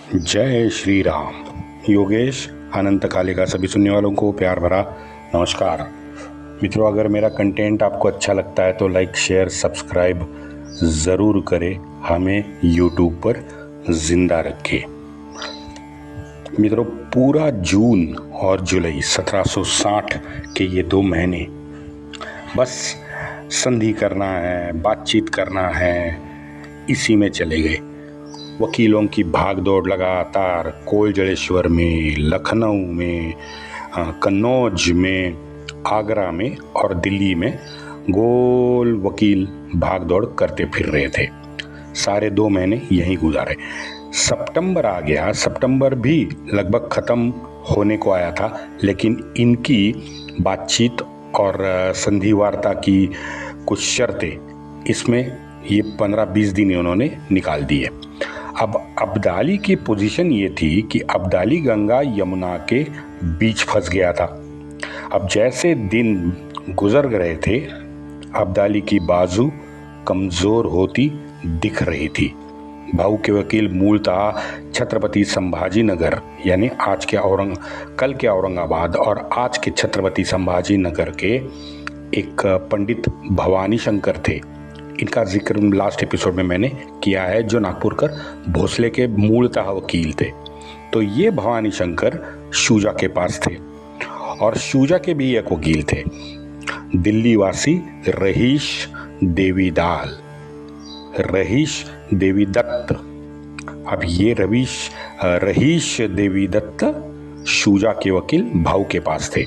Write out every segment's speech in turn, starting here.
जय श्री राम। योगेश अनंत कालिका सभी सुनने वालों को प्यार भरा नमस्कार। मित्रों, अगर मेरा कंटेंट आपको अच्छा लगता है तो लाइक शेयर सब्सक्राइब ज़रूर करें, हमें यूट्यूब पर जिंदा रखें। मित्रों, पूरा जून और जुलाई 1760 के ये 2 महीने बस संधि करना है, बातचीत करना है, इसी में चले गए। वकीलों की भाग दौड़ लगातार कोलजड़ेश्वर में, लखनऊ में, कन्नौज में, आगरा में और दिल्ली में गोल वकील भाग दौड़ करते फिर रहे थे। सारे 2 महीने यहीं गुजारे। सितंबर आ गया, सितंबर भी लगभग ख़त्म होने को आया था, लेकिन इनकी बातचीत और संधि वार्ता की कुछ शर्तें, इसमें ये 15-20 दिन उन्होंने निकाल दिए। अब अब्दाली की पोजीशन ये थी कि अब्दाली गंगा यमुना के बीच फंस गया था। अब जैसे दिन गुजर रहे थे, अब्दाली की बाजू कमज़ोर होती दिख रही थी। भाऊ के वकील मूलतः छत्रपति संभाजी नगर यानी कल के औरंगाबाद और आज के छत्रपति संभाजी नगर के एक पंडित भवानी शंकर थे। इनका जिक्र लास्ट एपिसोड में मैंने किया है, जो नागपुरकर भोसले के मूलतः वकील थे। तो ये भवानी शंकर शूजा के पास थे और शूजा के भी एक वकील थे, दिल्ली वासी रहीश देवीदत्त। अब ये रहीश देवीदत्त शूजा के वकील भाऊ के पास थे।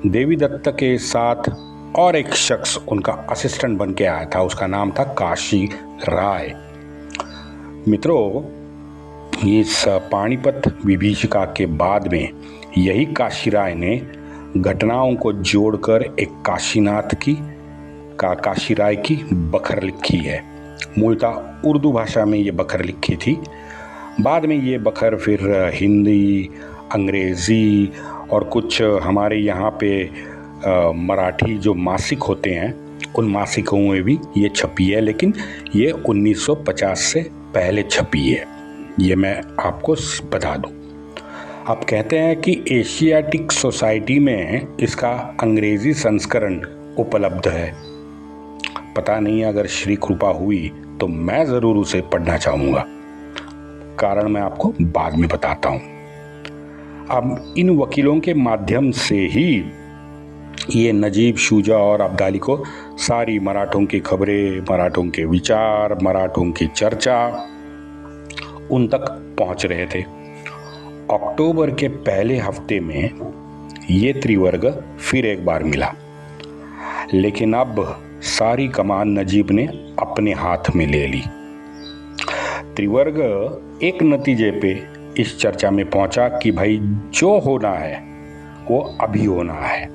देवीदत्त के साथ और एक शख्स उनका असिस्टेंट बन के आया था, उसका नाम था काशी राय। मित्रों, इस पानीपत विभीषिका के बाद में यही काशी राय ने घटनाओं को जोड़कर एक काशी राय की बखर लिखी है। मूलतः उर्दू भाषा में ये बखर लिखी थी। बाद में ये बखर फिर हिंदी, अंग्रेज़ी और कुछ हमारे यहाँ पे मराठी जो मासिक होते हैं, उन मासिकों में भी ये छपी है, लेकिन ये 1950 से पहले छपी है, ये मैं आपको बता दूं। आप कहते हैं कि एशियाटिक सोसाइटी में इसका अंग्रेज़ी संस्करण उपलब्ध है। पता नहीं, अगर श्री कृपा हुई तो मैं ज़रूर उसे पढ़ना चाहूँगा। कारण मैं आपको बाद में बताता हूँ। अब इन वकीलों के माध्यम से ही ये नजीब, शूजा और अब्दाली को सारी मराठों की खबरें, मराठों के विचार, मराठों की चर्चा उन तक पहुंच रहे थे। अक्टूबर के पहले हफ्ते में ये त्रिवर्ग फिर एक बार मिला, लेकिन अब सारी कमान नजीब ने अपने हाथ में ले ली। त्रिवर्ग एक नतीजे पे इस चर्चा में पहुंचा कि भाई जो होना है वो अभी होना है,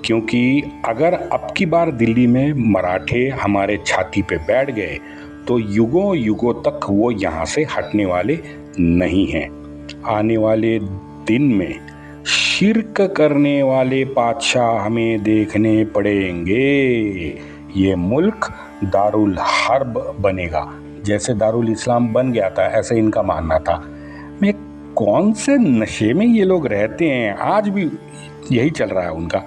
क्योंकि अगर अब की बार दिल्ली में मराठे हमारे छाती पे बैठ गए तो युगों युगों तक वो यहाँ से हटने वाले नहीं हैं। आने वाले दिन में शिर्क करने वाले बादशाह हमें देखने पड़ेंगे। ये मुल्क दारुल हर्ब बनेगा। जैसे दारुल इस्लाम बन गया था, ऐसे इनका मानना था। मैं कौन से नशे में ये लोग रहते हैं, आज भी यही चल रहा है उनका।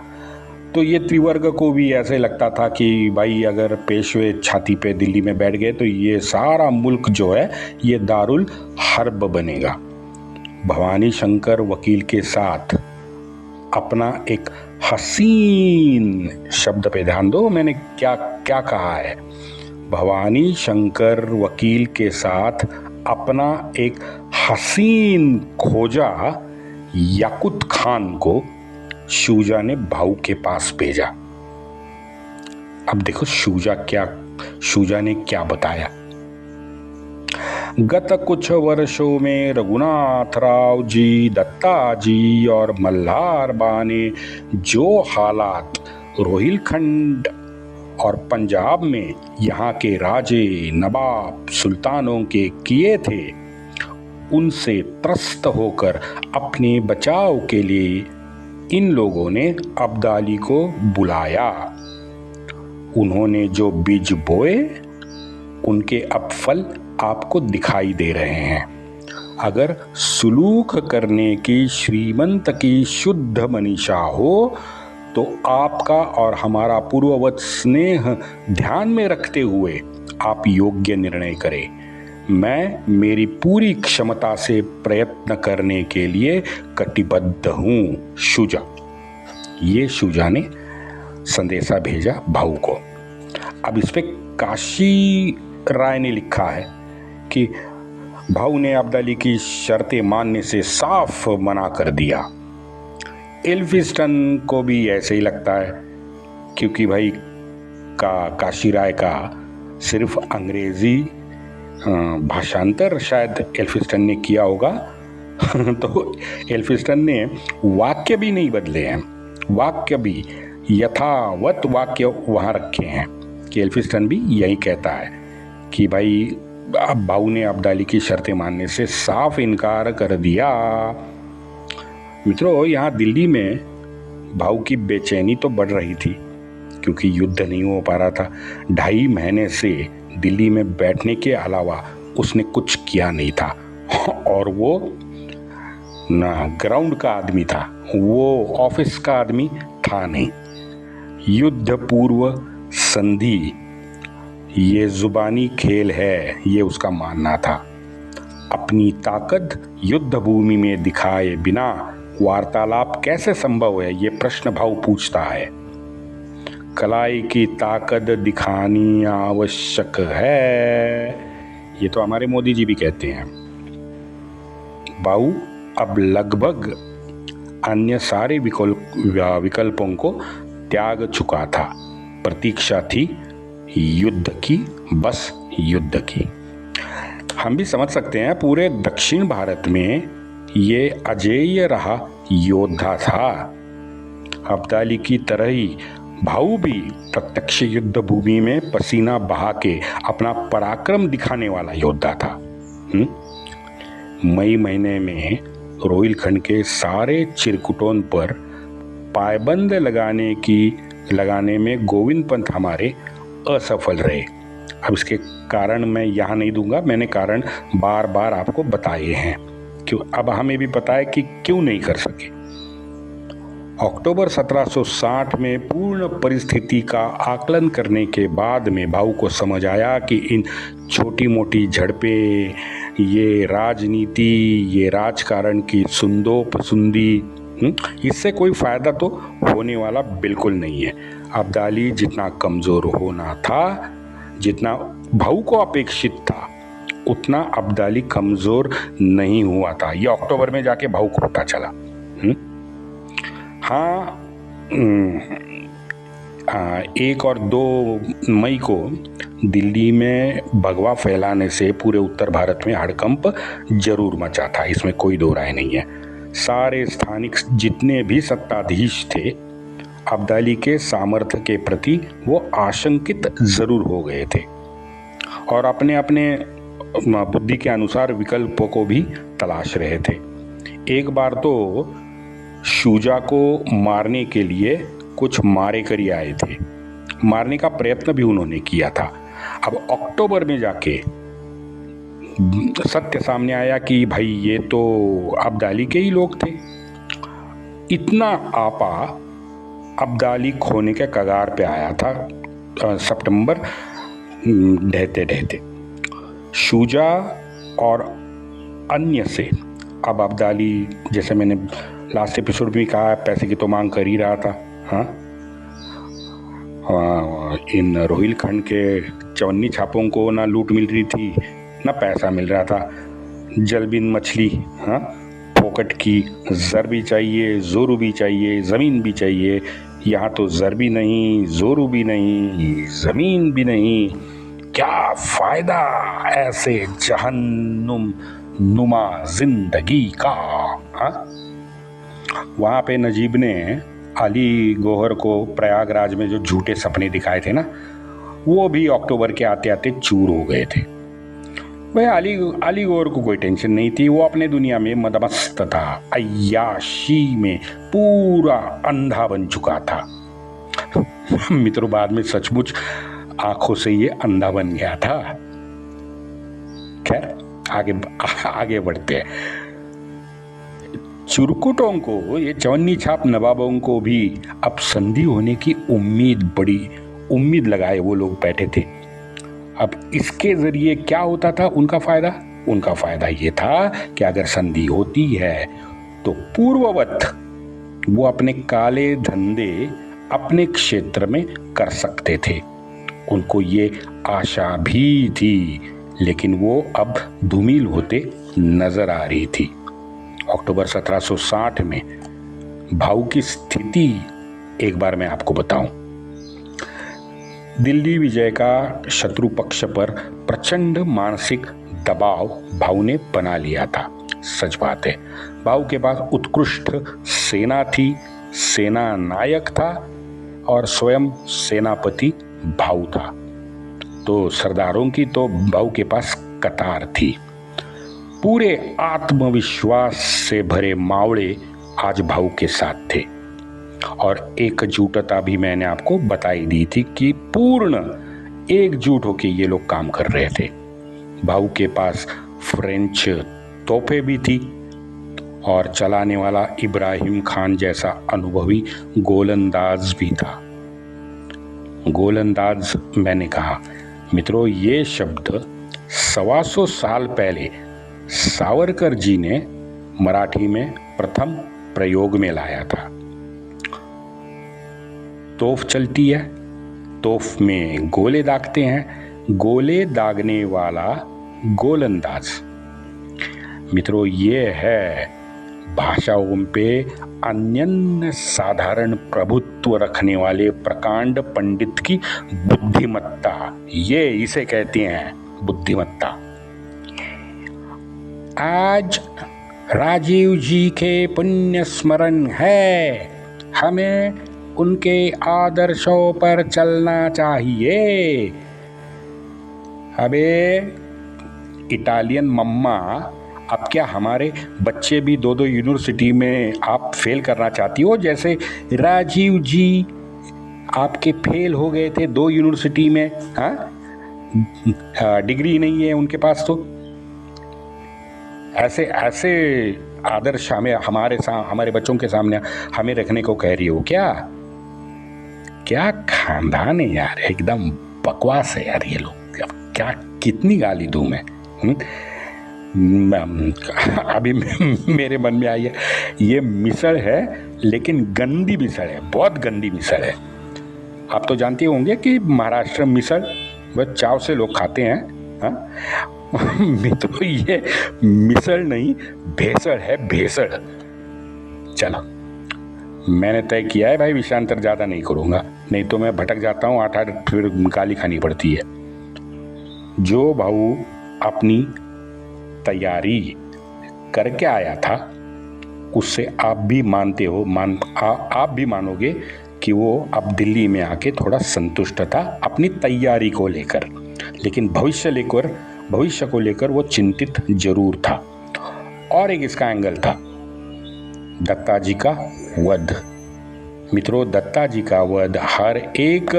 तो ये त्रिवर्ग को भी ऐसे लगता था कि भाई अगर पेशवे छाती पे दिल्ली में बैठ गए तो ये सारा मुल्क जो है ये दारुल हर्ब बनेगा। भवानी शंकर वकील के साथ अपना एक हसीन, शब्द पे ध्यान दो, मैंने क्या क्या कहा है। भवानी शंकर वकील के साथ अपना एक हसीन खोजा याकुत खान को शूजा ने भाऊ के पास भेजा। अब देखो शूजा ने क्या बताया। गत कुछ वर्षों में रघुनाथ राव जी, दत्ता जी और मल्हार बा ने जो हालात रोहिलखंड और पंजाब में यहाँ के राजे, नवाब, सुल्तानों के किए थे, उनसे त्रस्त होकर अपने बचाव के लिए इन लोगों ने अब्दाली को बुलाया। उन्होंने जो बीज बोए उनके अब फल आपको दिखाई दे रहे हैं। अगर सुलूक करने की श्रीमंत की शुद्ध मनीषा हो तो आपका और हमारा पूर्ववत स्नेह ध्यान में रखते हुए आप योग्य निर्णय करें। मैं मेरी पूरी क्षमता से प्रयत्न करने के लिए कटिबद्ध हूँ, शुजा। ये शुजा ने संदेशा भेजा भाऊ को। अब इस पे काशी राय ने लिखा है कि भाऊ ने अब्दाली की शर्तें मानने से साफ मना कर दिया। एल्फिंस्टन को भी ऐसे ही लगता है, क्योंकि भाई काशी राय का सिर्फ अंग्रेजी भाषांतर शायद एल्फिंस्टन ने किया होगा तो एल्फिंस्टन ने वाक्य भी नहीं बदले हैं, वाक्य भी यथावत वाक्य वहाँ रखे हैं कि एल्फिंस्टन भी यही कहता है कि भाई अब भाऊ ने अब्दाली की शर्तें मानने से साफ इनकार कर दिया। मित्रों, यहाँ दिल्ली में भाऊ की बेचैनी तो बढ़ रही थी क्योंकि युद्ध नहीं हो पा रहा था। 2.5 महीने से दिल्ली में बैठने के अलावा उसने कुछ किया नहीं था और वो ना ग्राउंड का आदमी था, वो ऑफिस का आदमी था नहीं। युद्ध पूर्व संधि ये जुबानी खेल है, ये उसका मानना था। अपनी ताकत युद्ध भूमि में दिखाए बिना वार्तालाप कैसे संभव है, ये प्रश्न भाऊ पूछता है। कलाई की ताकत दिखानी आवश्यक है, ये तो हमारे मोदी जी भी कहते हैं। भाऊ अब लगभग अन्य सारे विकल्पों को त्याग चुका था। प्रतीक्षा थी युद्ध की, बस युद्ध की। हम भी समझ सकते हैं पूरे दक्षिण भारत में ये अजेय रहा योद्धा था। अब्दाली की तरह ही भाऊ भी प्रत्यक्ष युद्ध भूमि में पसीना बहा के अपना पराक्रम दिखाने वाला योद्धा था। मई महीने में रोहिलखंड के सारे चिरकुटों पर पायबंद लगाने में गोविंद पंत हमारे असफल रहे। अब इसके कारण मैं यहाँ नहीं दूंगा, मैंने कारण बार बार आपको बताए हैं। क्यों अब हमें भी पता है कि क्यों नहीं कर सके। अक्टूबर 1760 में पूर्ण परिस्थिति का आकलन करने के बाद में भाऊ को समझ आया कि इन छोटी मोटी झड़पें, ये राजनीति, ये राजकारण की सुंदोपसुंदी, इससे कोई फायदा तो होने वाला बिल्कुल नहीं है। अब्दाली जितना कमज़ोर होना था, जितना भाऊ को अपेक्षित था, उतना अब्दाली कमज़ोर नहीं हुआ था। यह अक्टूबर में जाके भाऊ को पता चला। हाँ, 1 और 2 मई को दिल्ली में भगवा फैलाने से पूरे उत्तर भारत में हड़कंप जरूर मचा था, इसमें कोई दो राय नहीं है। सारे स्थानिक जितने भी सत्ताधीश थे, अब्दाली के सामर्थ्य के प्रति वो आशंकित जरूर हो गए थे और अपने अपने बुद्धि के अनुसार विकल्पों को भी तलाश रहे थे। एक बार तो शुजा को मारने के लिए कुछ मारे कर ही आए थे, मारने का प्रयत्न भी उन्होंने किया था। अब अक्टूबर में जाके सत्य सामने आया कि भाई ये तो अब्दाली के ही लोग थे। इतना आपा अब्दाली खोने के कगार पे आया था। सितंबर ढहते ढहते शुजा और अन्य से अब अब्दाली, जैसे मैंने लास्ट एपिसोड में कहा, पैसे की तो मांग कर ही रहा था। इन रोहिलखंड के चवन्नी छापों को ना लूट मिल रही थी, ना पैसा मिल रहा था। जलबिन मछली, फोकट की, जर भी चाहिए, जोरू भी चाहिए, ज़मीन भी चाहिए। यहाँ तो जर भी नहीं, जोरू भी नहीं, ज़मीन भी नहीं। क्या फ़ायदा ऐसे जहन्नुम नुमा जिंदगी का। वहाँ पे नजीब ने अली गौहर को प्रयागराज में जो झूठे सपने दिखाए थे ना, वो भी अक्टूबर के आते आते चूर हो गए थे। भाई अली गौहर को कोई टेंशन नहीं थी, वो अपने दुनिया में मदमस्त था, अय्याशी में पूरा अंधा बन चुका था। मित्रों, बाद में सचमुच आंखों से ये अंधा बन गया था। खैर, आगे बढ़ते हैं। चुरकुटों को, ये चवन्नी छाप नवाबों को भी अब संधि होने की बड़ी उम्मीद लगाए वो लोग बैठे थे। अब इसके जरिए क्या होता था उनका फायदा ये था कि अगर संधि होती है तो पूर्ववत वो अपने काले धंधे अपने क्षेत्र में कर सकते थे। उनको ये आशा भी थी, लेकिन वो अब धूमिल होते नजर आ रही थी। अक्टूबर 1760 में भाऊ की स्थिति एक बार मैं आपको बताऊं। दिल्ली विजय का शत्रु पक्ष पर प्रचंड मानसिक दबाव भाऊ ने बना लिया था। सच बात है, भाऊ के पास उत्कृष्ट सेना थी, सेना नायक था और स्वयं सेनापति भाऊ था। तो सरदारों की तो भाऊ के पास कतार थी। पूरे आत्मविश्वास से भरे मावड़े आज भाऊ के साथ थे और एकजुटता भी मैंने आपको बताई दी थी कि पूर्ण एकजुट होकर ये लोग काम कर रहे थे। भाऊ के पास फ्रेंच तोपें भी थी और चलाने वाला इब्राहिम खान जैसा अनुभवी गोलंदाज भी था। गोलंदाज मैंने कहा मित्रों, ये शब्द 125 साल पहले सावरकर जी ने मराठी में प्रथम प्रयोग में लाया था। तोफ चलती है, तोफ में गोले दागते हैं, गोले दागने वाला गोलंदाज। मित्रों, ये है भाषाओं पे अन्य साधारण प्रभुत्व रखने वाले प्रकांड पंडित की बुद्धिमत्ता। ये इसे कहते हैं बुद्धिमत्ता। आज राजीव जी के पुण्य स्मरण है, हमें उनके आदर्शों पर चलना चाहिए। अबे इटालियन मम्मा, अब क्या हमारे बच्चे भी 2-2 यूनिवर्सिटी में आप फेल करना चाहती हो? जैसे राजीव जी आपके फेल हो गए थे 2 यूनिवर्सिटी में। डिग्री नहीं है उनके पास। तो ऐसे आदर्श हमारे बच्चों के सामने हमें रखने को कह रही हो क्या खानदान है यार, एकदम बकवास है यार ये लोग। क्या कितनी गाली दूं मैं? अभी मेरे मन में आई है, ये मिसळ है लेकिन गंदी मिसळ है, बहुत गंदी मिसळ है। आप तो जानते होंगे कि महाराष्ट्र मिसळ बहुत चाव से लोग खाते हैं। मित्रों, ये मिसळ नहीं भेसळ है, भेसळ। चलो, मैंने तय किया है भाई, विषयांतर ज़्यादा नहीं करूँगा, नहीं तो मैं भटक जाता हूँ, 8-8 फिर गाली खानी पड़ती है। जो भाऊ अपनी तैयारी करके आया था उससे आप भी आप भी मानोगे कि वो अब दिल्ली में आके थोड़ा संतुष्ट था अपनी तैयारी को लेकर, लेकिन भविष्य को लेकर वो चिंतित जरूर था। और एक इसका एंगल था दत्ता जी का वध। मित्रों, दत्ता जी का वध हर एक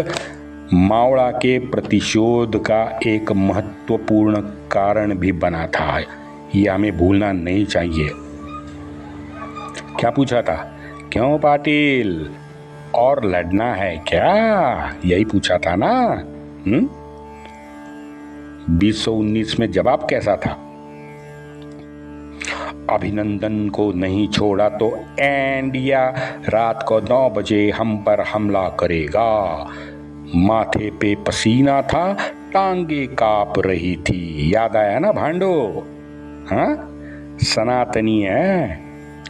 मावड़ा के प्रतिशोध का एक महत्वपूर्ण कारण भी बना था। ये हमें भूलना नहीं चाहिए। क्या पूछा था? क्यों पाटिल, और लड़ना है क्या? यही पूछा था ना। 2019 में जवाब कैसा था? अभिनंदन को नहीं छोड़ा तो इंडिया रात को 9 बजे हम पर हमला करेगा। माथे पे पसीना था, टांगे कांप रही थी। याद आया ना भांडो? सनातनी है,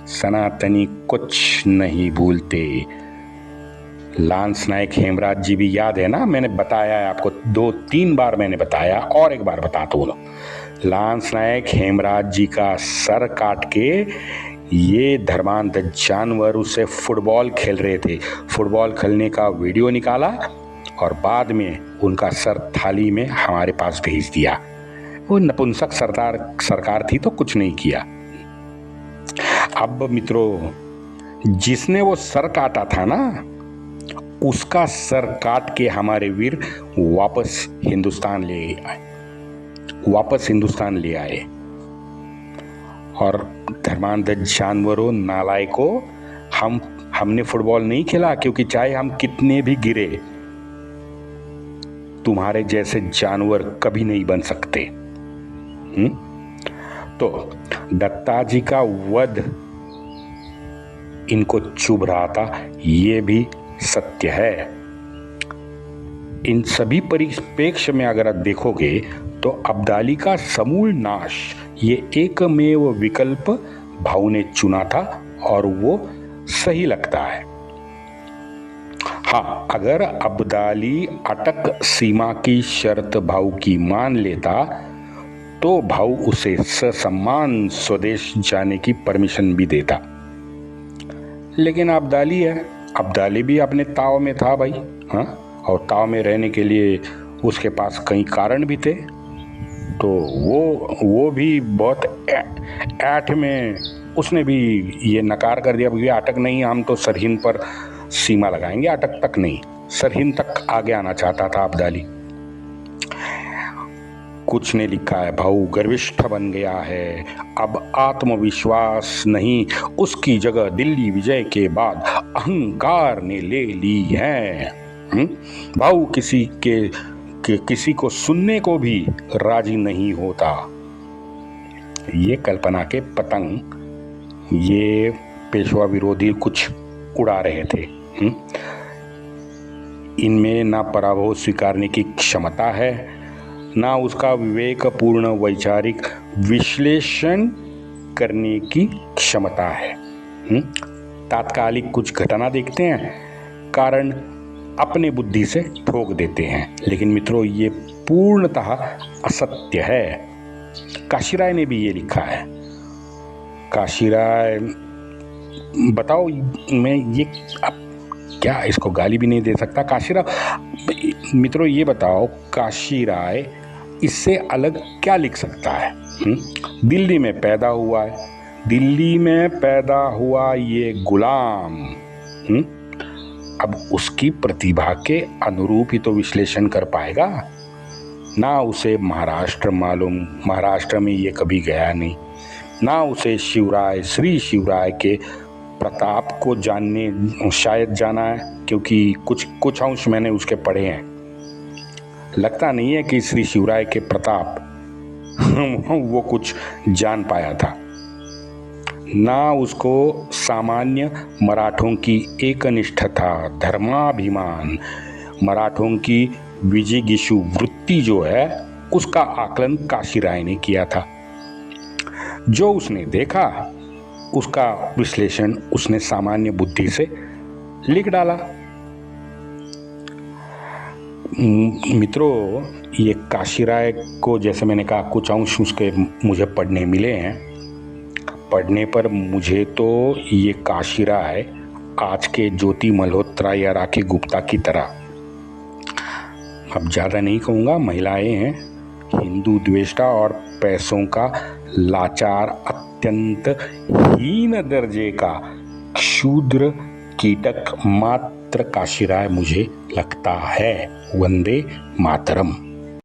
सनातनी कुछ नहीं भूलते। लांस नायक हेमराज जी भी याद है ना? मैंने बताया है आपको, 2-3 बार मैंने बताया, और एक बार बताता हूँ। लांस नायक हेमराज जी का सर काट के ये धर्मांध जानवर उससे फुटबॉल खेल रहे थे। फुटबॉल खेलने का वीडियो निकाला और बाद में उनका सर थाली में हमारे पास भेज दिया। वो नपुंसक सरकार थी तो कुछ नहीं किया। अब मित्रों, जिसने वो सर काटा था ना, उसका सर काट के हमारे वीर वापस हिंदुस्तान ले आए। और धर्मांध जानवरों, नालायकों, हमने फुटबॉल नहीं खेला क्योंकि चाहे हम कितने भी गिरे, तुम्हारे जैसे जानवर कभी नहीं बन सकते। तो दत्ताजी का वध इनको चुभ रहा था, ये भी सत्य है। इन सभी परिप्रेक्ष्य में अगर आप देखोगे तो अब्दाली का समूल नाश ये एकमेव विकल्प भाऊ ने चुना था और वो सही लगता है। हाँ, अगर अब्दाली अटक सीमा की शर्त भाऊ की मान लेता तो भाऊ उसे ससम्मान स्वदेश जाने की परमिशन भी देता। लेकिन अब्दाली है, अब्दाली भी अपने ताव में था भाई। हाँ, और ताव में रहने के लिए उसके पास कई कारण भी थे। तो वो भी बहुत ऐठ में उसने भी ये नकार कर दिया, भैया अटक नहीं, हम तो सरहिंद पर सीमा लगाएंगे, अटक तक नहीं, सरहिंद तक आगे आना चाहता था अब्दाली। कुछ ने लिखा है, भाऊ गर्विष्ठ बन गया है, अब आत्मविश्वास नहीं, उसकी जगह दिल्ली विजय के बाद अहंकार ने ले ली है। भाऊ किसी को सुनने को भी राजी नहीं होता। ये कल्पना के पतंग ये पेशवा विरोधी कुछ उड़ा रहे थे। इनमें ना पराभव स्वीकारने की क्षमता है, ना उसका विवेकपूर्ण वैचारिक विश्लेषण करने की क्षमता है। तात्कालिक कुछ घटना देखते हैं, कारण अपने बुद्धि से ठोक देते हैं। लेकिन मित्रों, ये पूर्णतः असत्य है। काशीराय ने भी ये लिखा है। काशीराय, बताओ, मैं ये क्या इसको गाली भी नहीं दे सकता। काशीराय, मित्रों ये बताओ, काशीराय इससे अलग क्या लिख सकता है? दिल्ली में पैदा हुआ है, दिल्ली में पैदा हुआ ये गुलाम, अब उसकी प्रतिभा के अनुरूप ही तो विश्लेषण कर पाएगा ना। उसे महाराष्ट्र मालूम, महाराष्ट्र में ये कभी गया नहीं, ना उसे शिवराय, श्री शिवराय के प्रताप को जानने शायद जाना है, क्योंकि कुछ अंश मैंने उसके पढ़े हैं। लगता नहीं है कि श्री शिवराय के प्रताप वो कुछ जान पाया था। ना उसको सामान्य मराठों की एकनिष्ठता, धर्माभिमान, मराठों की विजिगीषु वृत्ति जो है उसका आकलन काशीराय ने किया था। जो उसने देखा उसका विश्लेषण उसने सामान्य बुद्धि से लिख डाला। मित्रों, ये काशीराय को, जैसे मैंने कहा, कुछ अंश उसके मुझे पढ़ने मिले हैं। पढ़ने पर मुझे तो ये काशीराय आज के ज्योति मल्होत्रा या राखी गुप्ता की तरह, अब ज़्यादा नहीं कहूँगा, महिलाएं हैं, हिंदू द्वेष्टा और पैसों का लाचार, अत्यंत हीन दर्जे का क्षुद्र कीटक मात्र काशीराय मुझे लगता है। वंदे मातरम।